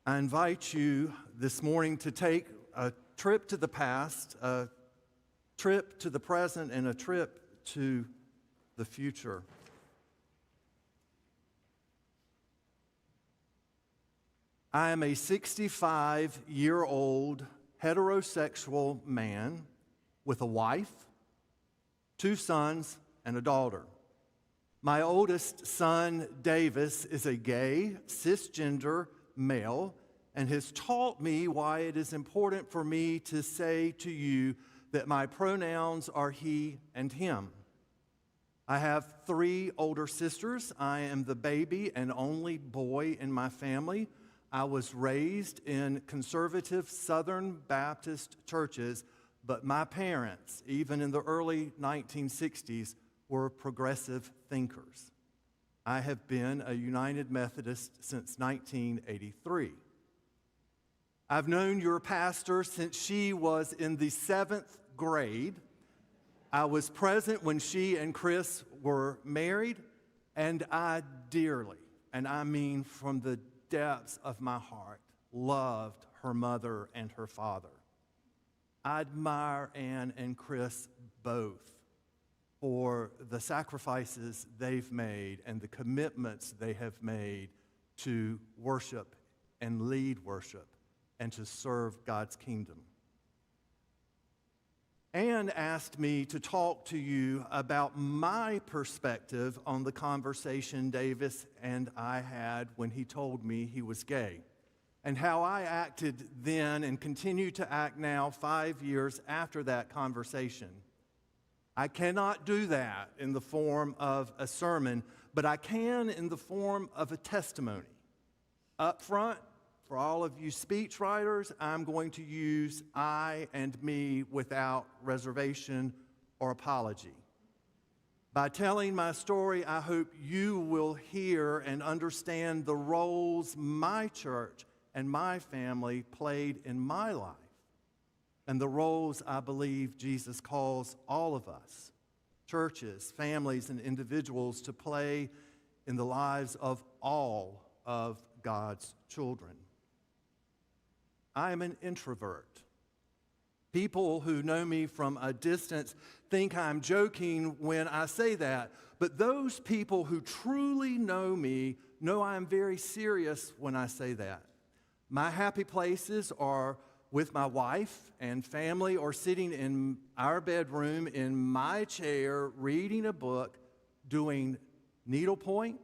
I invite you this morning to take a trip to the past, a trip to the present, and a trip to the future. I am a 65-year-old heterosexual man with a wife, 2 sons, and a daughter. My oldest son, Davis, is a gay, cisgender male and has taught me why it is important for me to say to you that my pronouns are he and him. I have 3 older sisters. I am the baby and only boy in my family. I was raised in conservative Southern Baptist churches, but my parents, even in the early 1960s, were progressive thinkers. I have been a United Methodist since 1983. I've known your pastor since she was in the 7th grade. I was present when she and Chris were married, and I dearly, and I mean from the depths of my heart, loved her mother and her father. I admire Ann and Chris both for the sacrifices they've made and the commitments they have made to worship and lead worship and to serve God's kingdom. Ann asked me to talk to you about my perspective on the conversation Davis and I had when he told me he was gay, and how I acted then and continue to act now 5 years after that conversation. I cannot do that in the form of a sermon, but I can in the form of a testimony. Up front, for all of you speechwriters, I'm going to use I and me without reservation or apology. By telling my story, I hope you will hear and understand the roles my church and my family played in my life, and the roles I believe Jesus calls all of us, churches, families, and individuals, to play in the lives of all of God's children. I am an introvert. People who know me from a distance think I'm joking when I say that, but those people who truly know me know I'm very serious when I say that. My happy places are with my wife and family, or sitting in our bedroom in my chair reading a book, doing needlepoint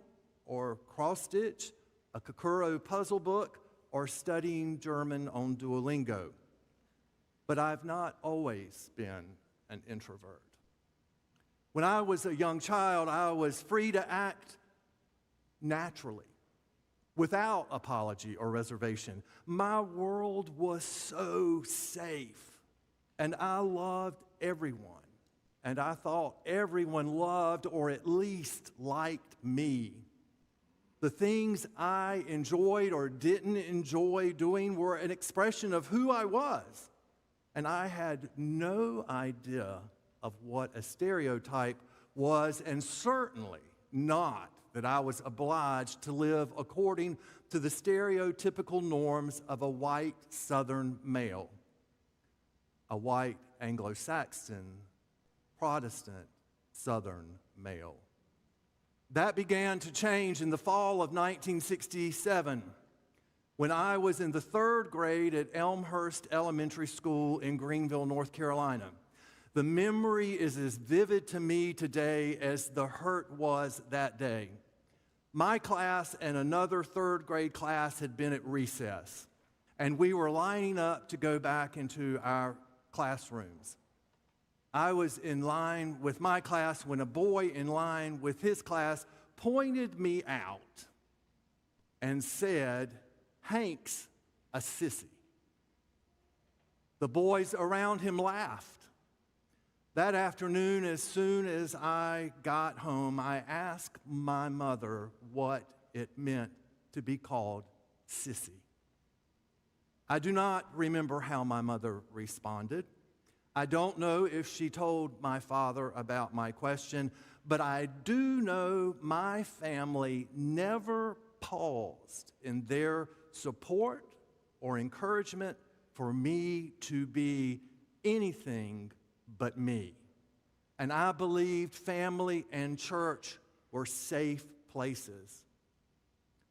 or cross-stitch, a Kokoro puzzle book, or studying German on Duolingo. But I've not always been an introvert. When I was a young child, I was free to act naturally, without apology or reservation. My world was so safe, and I loved everyone, and I thought everyone loved or at least liked me. The things I enjoyed or didn't enjoy doing were an expression of who I was, and I had no idea of what a stereotype was, and certainly not that I was obliged to live according to the stereotypical norms of a white Southern male, a white Anglo-Saxon, Protestant Southern male. That began to change in the fall of 1967 when I was in the 3rd grade at Elmhurst Elementary School in Greenville, North Carolina. The memory is as vivid to me today as the hurt was that day. My class and another 3rd grade class had been at recess, and we were lining up to go back into our classrooms. I was in line with my class when a boy in line with his class pointed me out and said, "Hank's a sissy." The boys around him laughed. That afternoon, as soon as I got home, I asked my mother what it meant to be called sissy. I do not remember how my mother responded. I don't know if she told my father about my question, but I do know my family never paused in their support or encouragement for me to be anything but me. And I believed family and church were safe places.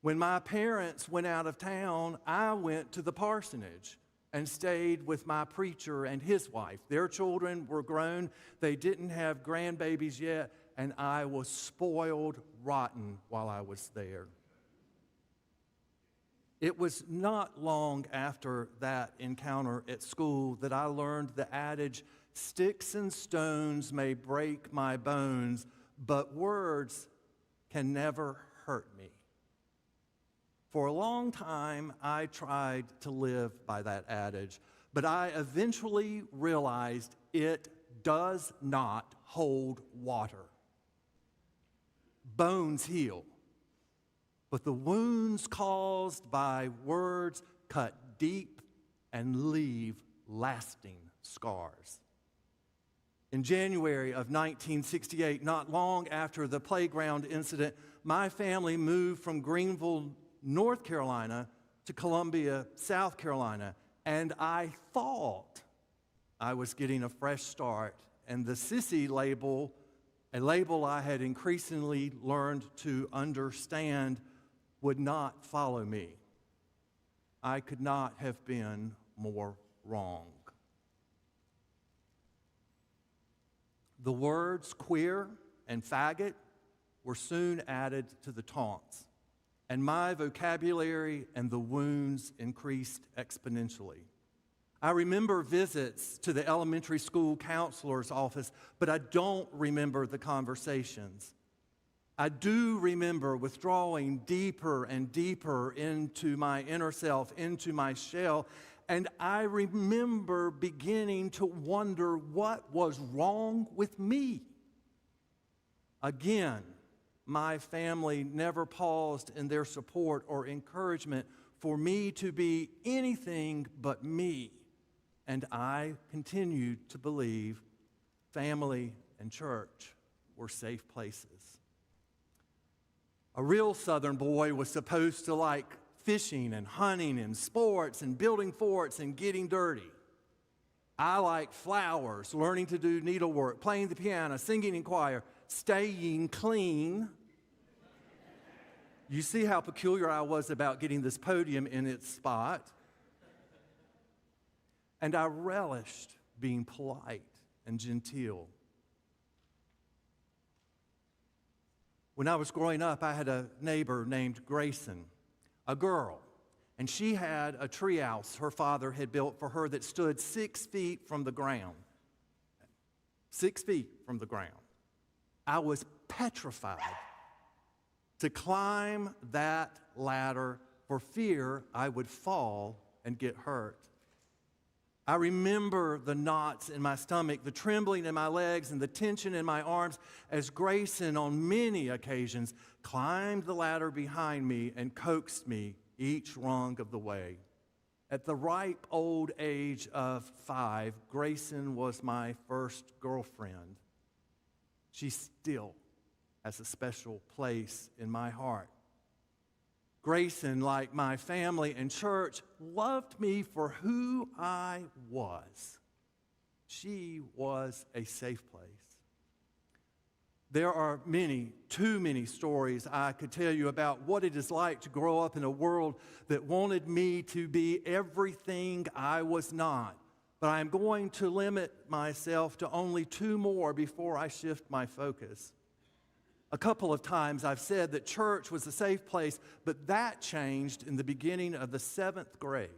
When my parents went out of town, I went to the parsonage and stayed with my preacher and his wife. Their children were grown. They didn't have grandbabies yet, and I was spoiled rotten while I was there. It was not long after that encounter at school that I learned the adage, "Sticks and stones may break my bones, but words can never hurt me." For a long time, I tried to live by that adage, but I eventually realized it does not hold water. Bones heal, but the wounds caused by words cut deep and leave lasting scars. In January of 1968, not long after the playground incident, my family moved from Greenville, North Carolina to Columbia, South Carolina, and I thought I was getting a fresh start, and the sissy label, a label I had increasingly learned to understand, would not follow me. I could not have been more wrong. The words queer and faggot were soon added to the taunts, and my vocabulary and the wounds increased exponentially. I remember visits to the elementary school counselor's office, but I don't remember the conversations. I do remember withdrawing deeper and deeper into my inner self, into my shell, and I remember beginning to wonder what was wrong with me. Again, my family never paused in their support or encouragement for me to be anything but me. And I continued to believe family and church were safe places. A real Southern boy was supposed to like fishing and hunting and sports and building forts and getting dirty. I like flowers, learning to do needlework, playing the piano, singing in choir, staying clean. You see how peculiar I was about getting this podium in its spot. And I relished being polite and genteel. When I was growing up, I had a neighbor named Grayson, a girl, and she had a treehouse her father had built for her that stood 6 feet from the ground. 6 feet from the ground. I was petrified to climb that ladder for fear I would fall and get hurt. I remember the knots in my stomach, the trembling in my legs, and the tension in my arms as Grayson, on many occasions, climbed the ladder behind me and coaxed me each rung of the way. At the ripe old age of 5, Grayson was my first girlfriend. She still has a special place in my heart. Grayson, like my family and church, loved me for who I was. She was a safe place. There are many, too many stories I could tell you about what it is like to grow up in a world that wanted me to be everything I was not. But I'm going to limit myself to only 2 more before I shift my focus. A couple of times I've said that church was a safe place, but that changed in the beginning of the 7th grade.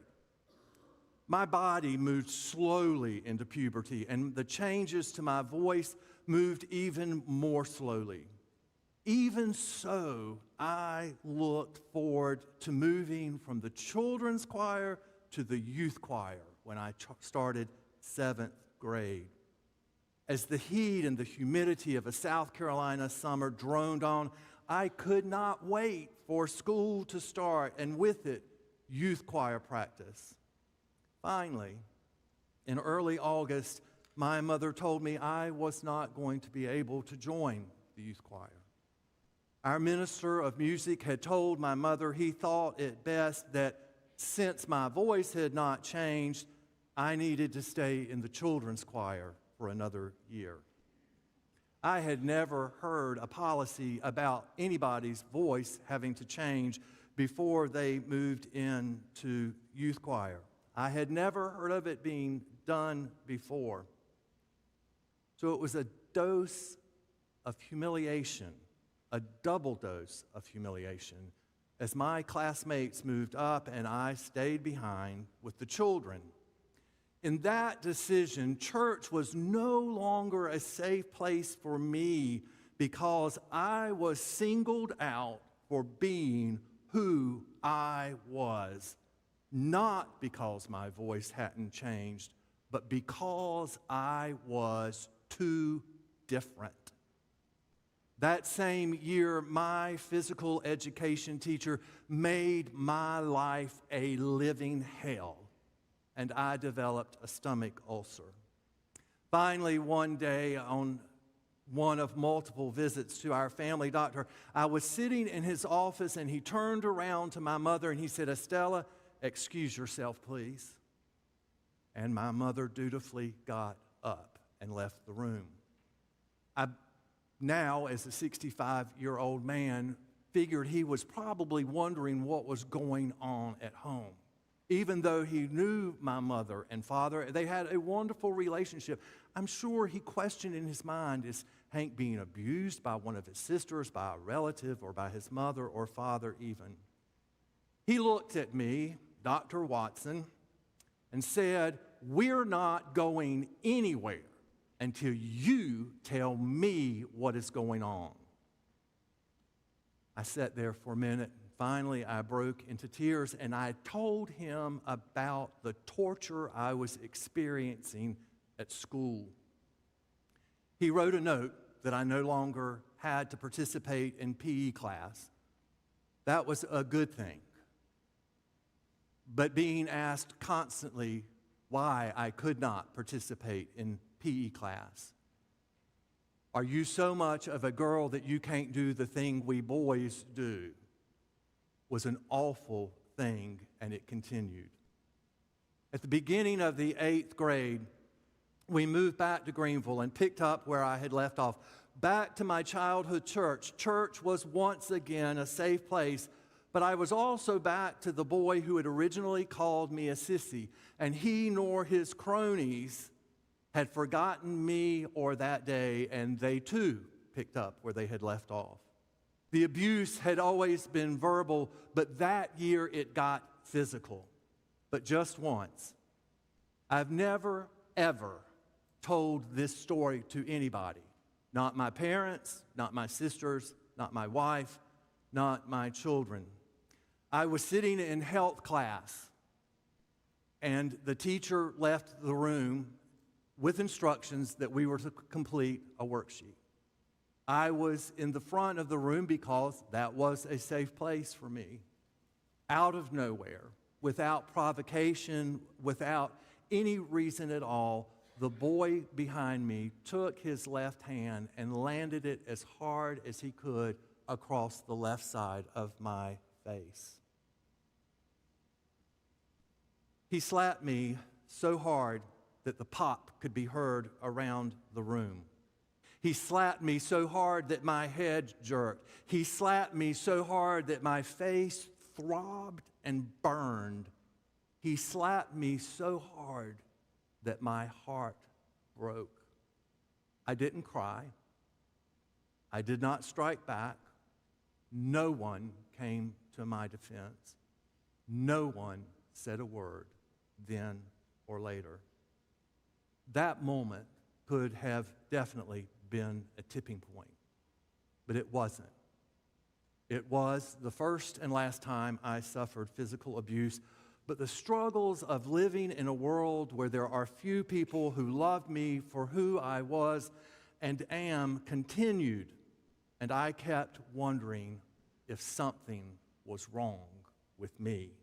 My body moved slowly into puberty, and the changes to my voice moved even more slowly. Even so, I looked forward to moving from the children's choir to the youth choir when I started 7th grade. As the heat and the humidity of a South Carolina summer droned on, I could not wait for school to start, and with it, youth choir practice. Finally, in early August, my mother told me I was not going to be able to join the youth choir. Our minister of music had told my mother he thought it best that since my voice had not changed, I needed to stay in the children's choir for another year. I had never heard a policy about anybody's voice having to change before they moved into youth choir. I had never heard of it being done before. So it was a dose of humiliation, a double dose of humiliation, as my classmates moved up and I stayed behind with the children. In that decision, church was no longer a safe place for me because I was singled out for being who I was, not because my voice hadn't changed, but because I was too different. That same year, my physical education teacher made my life a living hell, and I developed a stomach ulcer. Finally, one day, on one of multiple visits to our family doctor, I was sitting in his office, and he turned around to my mother, and he said, "Estella, excuse yourself, please." And my mother dutifully got up and left the room. I now, as a 65-year-old man, figured he was probably wondering what was going on at home. Even though he knew my mother and father, they had a wonderful relationship. I'm sure he questioned in his mind, is Hank being abused by one of his sisters, by a relative, or by his mother or father even? He looked at me, Dr. Watson, and said, "We're not going anywhere until you tell me what is going on." I sat there for a minute. Finally, I broke into tears, and I told him about the torture I was experiencing at school. He wrote a note that I no longer had to participate in PE class. That was a good thing. But being asked constantly why I could not participate in PE class. "Are you so much of a girl that you can't do the thing we boys do?" was an awful thing, and it continued. At the beginning of the 8th grade, we moved back to Greenville and picked up where I had left off. Back to my childhood church. Church was once again a safe place, but I was also back to the boy who had originally called me a sissy, and he nor his cronies had forgotten me or that day, and they too picked up where they had left off. The abuse had always been verbal, but that year it got physical. But just once. I've never, ever told this story to anybody. Not my parents, not my sisters, not my wife, not my children. I was sitting in health class, and the teacher left the room with instructions that we were to complete a worksheet. I was in the front of the room because that was a safe place for me. Out of nowhere, without provocation, without any reason at all, the boy behind me took his left hand and landed it as hard as he could across the left side of my face. He slapped me so hard that the pop could be heard around the room. He slapped me so hard that my head jerked. He slapped me so hard that my face throbbed and burned. He slapped me so hard that my heart broke. I didn't cry. I did not strike back. No one came to my defense. No one said a word then or later. That moment could have definitely been a tipping point, but it wasn't. It was the first and last time I suffered physical abuse, but the struggles of living in a world where there are few people who loved me for who I was and am continued, and I kept wondering if something was wrong with me.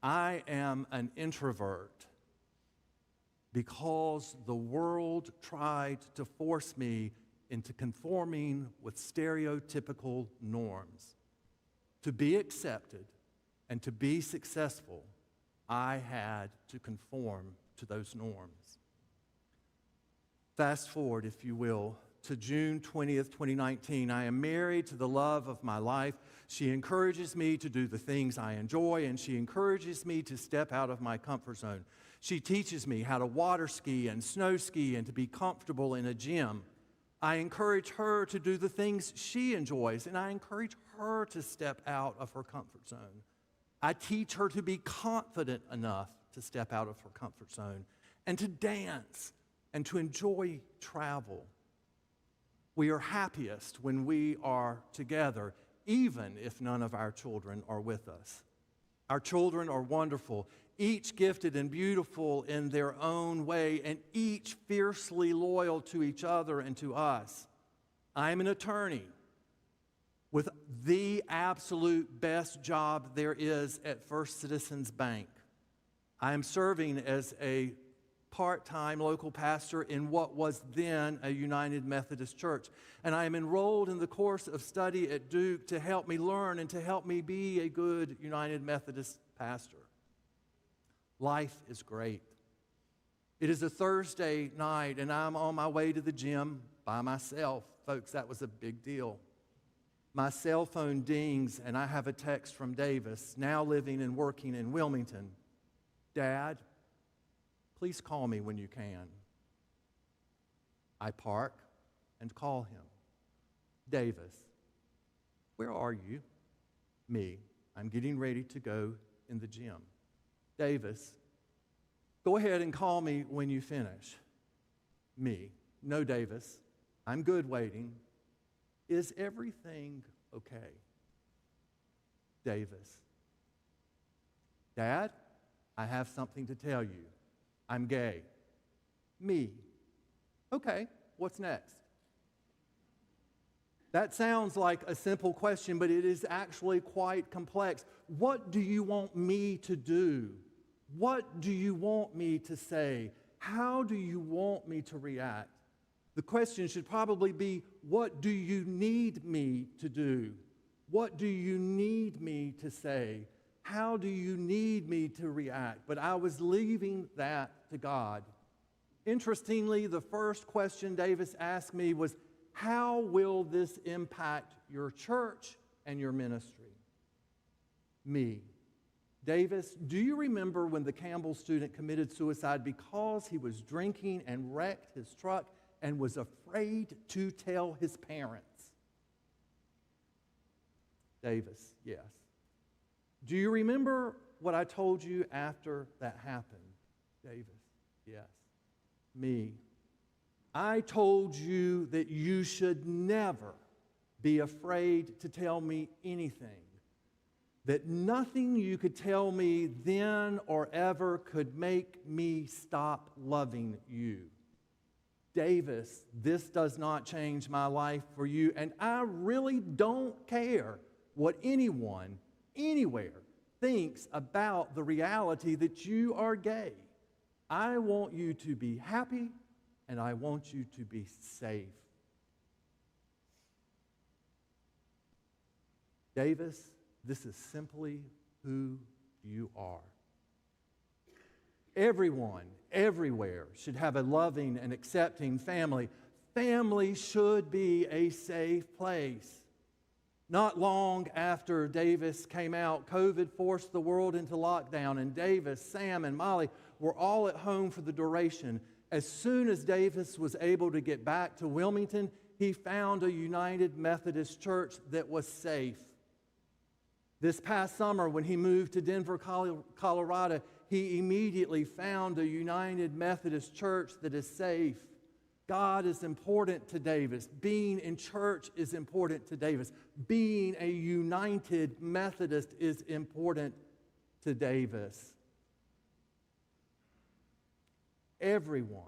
I am an introvert because the world tried to force me into conforming with stereotypical norms, to be accepted And to be successful, I had to conform to those norms. Fast forward, if you will, to June 20th, 2019. I am married to the love of my life. She encourages me to do the things I enjoy, and she encourages me to step out of my comfort zone. She teaches me how to water ski and snow ski and to be comfortable in a gym. I encourage her to do the things she enjoys, and I encourage her to step out of her comfort zone. I teach her to be confident enough to step out of her comfort zone and to dance and to enjoy travel. We are happiest when we are together, even if none of our children are with us. Our children are wonderful, each gifted and beautiful in their own way, and each fiercely loyal to each other and to us. I am an attorney with the absolute best job there is at First Citizens Bank. I am serving as a part-time local pastor in what was then a United Methodist Church. And I am enrolled in the course of study at Duke to help me learn and to help me be a good United Methodist pastor. Life is great. It is a Thursday night, and I'm on my way to the gym by myself. Folks, that was a big deal. My cell phone dings, and I have a text from Davis, now living and working in Wilmington. Dad, please call me when you can. I park and call him. Davis, where are you? Me, I'm getting ready to go in the gym. Davis, go ahead and call me when you finish. Me, no, Davis, I'm good waiting. Is everything okay? Davis, Dad, I have something to tell you. I'm gay. Me, okay, what's next? That sounds like a simple question, but it is actually quite complex. What do you want me to do? What do you want me to say? How do you want me to react? The question should probably be, what do you need me to do? What do you need me to say? How do you need me to react? But I was leaving that to God. Interestingly, the first question Davis asked me was, how will this impact your church and your ministry? Me. Davis, do you remember when the Campbell student committed suicide because he was drinking and wrecked his truck and was afraid to tell his parents? Davis, yes. Do you remember what I told you after that happened? Davis, yes. Me. I told you that you should never be afraid to tell me anything. That nothing you could tell me then or ever could make me stop loving you. Davis, this does not change my life for you, and I really don't care what anyone, anywhere, thinks about the reality that you are gay. I want you to be happy, and I want you to be safe. Davis, this is simply who you are. Everyone, everywhere, should have a loving and accepting family. Family should be a safe place. Not long after Davis came out, COVID forced the world into lockdown, and Davis, Sam, and Molly were all at home for the duration. As soon as Davis was able to get back to Wilmington, he found a United Methodist church that was safe. This past summer, when he moved to Denver, Colorado, he immediately found a United Methodist church that is safe. God is important to Davis. Being in church is important to Davis. Being a United Methodist is important to Davis. Everyone,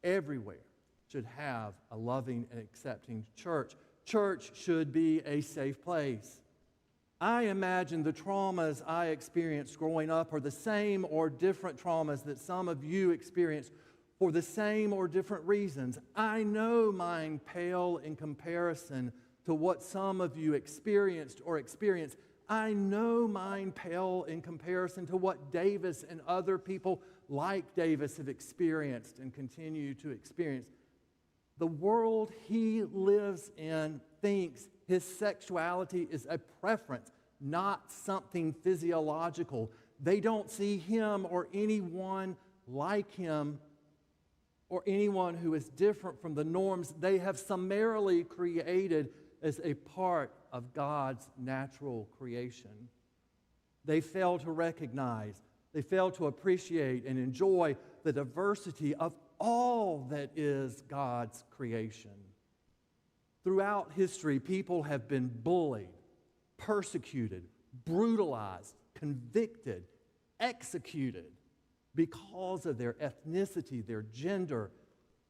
everywhere, should have a loving and accepting church. Church should be a safe place. I imagine the traumas I experienced growing up are the same or different traumas that some of you experienced for the same or different reasons. I know mine pale in comparison to what some of you experienced or experience. I know mine pale in comparison to what Davis and other people like Davis have experienced and continue to experience. The world he lives in thinks his sexuality is a preference, not something physiological. They don't see him or anyone like him or anyone who is different from the norms they have summarily created as a part of God's natural creation. They fail to recognize, they fail to appreciate and enjoy the diversity of all that is God's creation. Throughout history, people have been bullied, persecuted, brutalized, convicted, executed because of their ethnicity, their gender,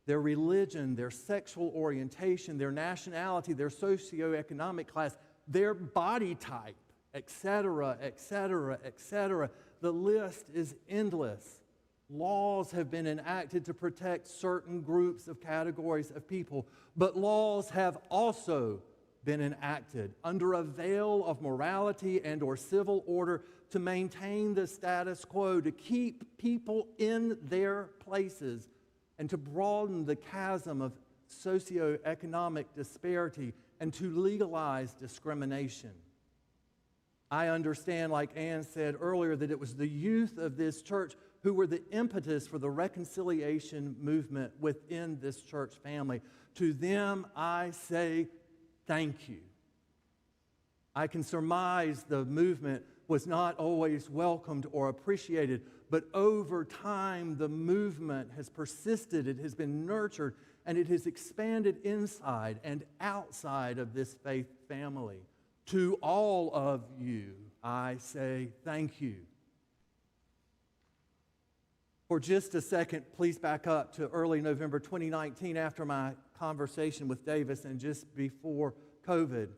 their religion, their sexual orientation, their nationality, their socioeconomic class, their body type, etc., etc., etc. The list is endless. Laws have been enacted to protect certain groups of categories of people, but laws have also been enacted under a veil of morality and or civil order to maintain the status quo, to keep people in their places, and to broaden the chasm of socioeconomic disparity and to legalize discrimination. I understand, like Ann said earlier, that it was the youth of this church who were the impetus for the reconciliation movement within this church family. To them, I say thank you. I can surmise the movement was not always welcomed or appreciated, but over time, the movement has persisted, it has been nurtured, and it has expanded inside and outside of this faith family. To all of you, I say thank you. For just a second, please back up to early November 2019 after my conversation with Davis and just before COVID.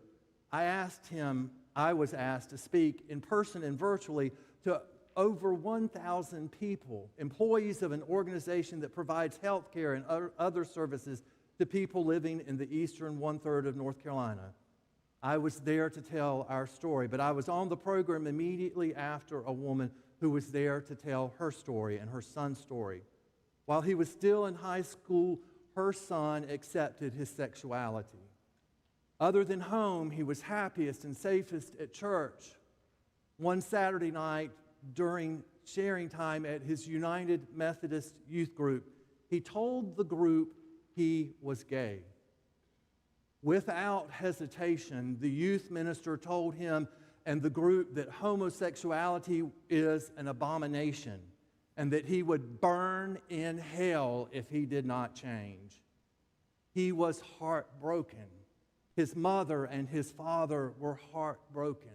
I was asked to speak in person and virtually to over 1,000 people, employees of an organization that provides health care and other services to people living in the eastern one-third of North Carolina. I was there to tell our story, but I was on the program immediately after a woman who was there to tell her story and her son's story. While he was still in high school, her son accepted his sexuality. Other than home, he was happiest and safest at church. One Saturday night, during sharing time at his United Methodist youth group, he told the group he was gay. Without hesitation, the youth minister told him and the group that homosexuality is an abomination and that he would burn in hell if he did not change. He was heartbroken. His mother and his father were heartbroken.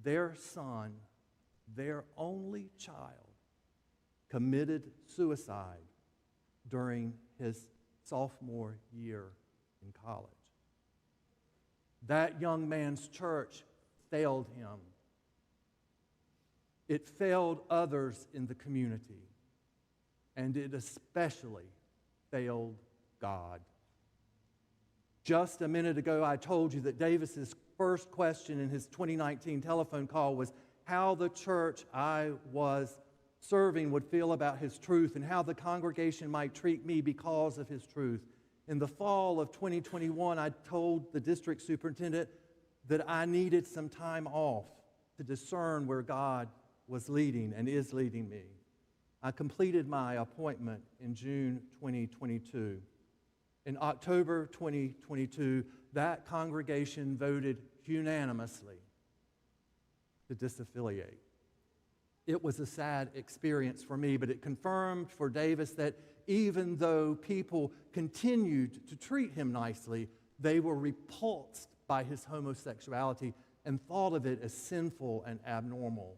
Their son, their only child, committed suicide during his sophomore year in college. That young man's church failed him. It failed others in the community, and it especially failed God. Just a minute ago, I told you that Davis's first question in his 2019 telephone call was how the church I was serving would feel about his truth and how the congregation might treat me because of his truth. In the fall of 2021, I told the district superintendent that I needed some time off to discern where God was leading and is leading me. I completed my appointment in June 2022. In October 2022, that congregation voted unanimously to disaffiliate. It was a sad experience for me, but it confirmed for Davis that even though people continued to treat him nicely, they were repulsed by his homosexuality and thought of it as sinful and abnormal.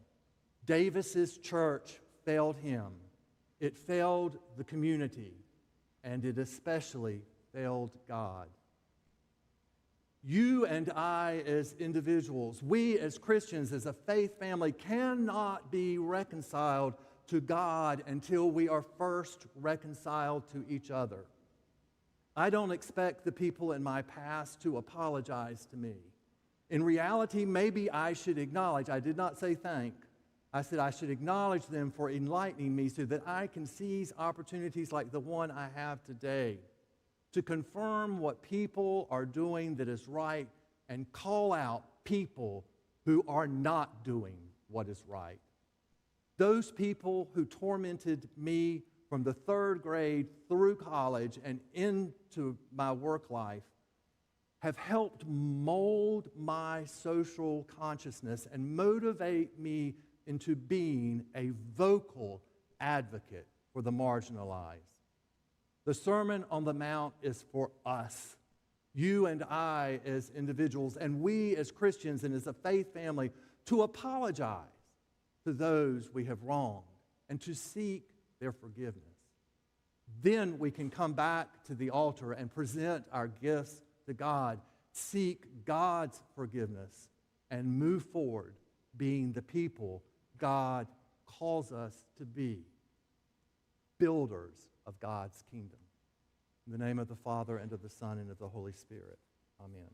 Davis's church failed him. It failed the community, and it especially failed God. You and I as individuals, we as Christians, as a faith family, cannot be reconciled to God until we are first reconciled to each other. I don't expect the people in my past to apologize to me. In reality, maybe I should acknowledge, I did not say thank. I said I should acknowledge them for enlightening me so that I can seize opportunities like the one I have today to confirm what people are doing that is right and call out people who are not doing what is right. Those people who tormented me from the third grade through college and into my work life have helped mold my social consciousness and motivate me into being a vocal advocate for the marginalized. The Sermon on the Mount is for us, you and I as individuals, and we as Christians and as a faith family, to apologize to those we have wronged and to seek their forgiveness. Then we can come back to the altar and present our gifts to God, seek God's forgiveness, and move forward being the people God calls us to be, builders of God's kingdom. In the name of the Father, and of the Son, and of the Holy Spirit. Amen.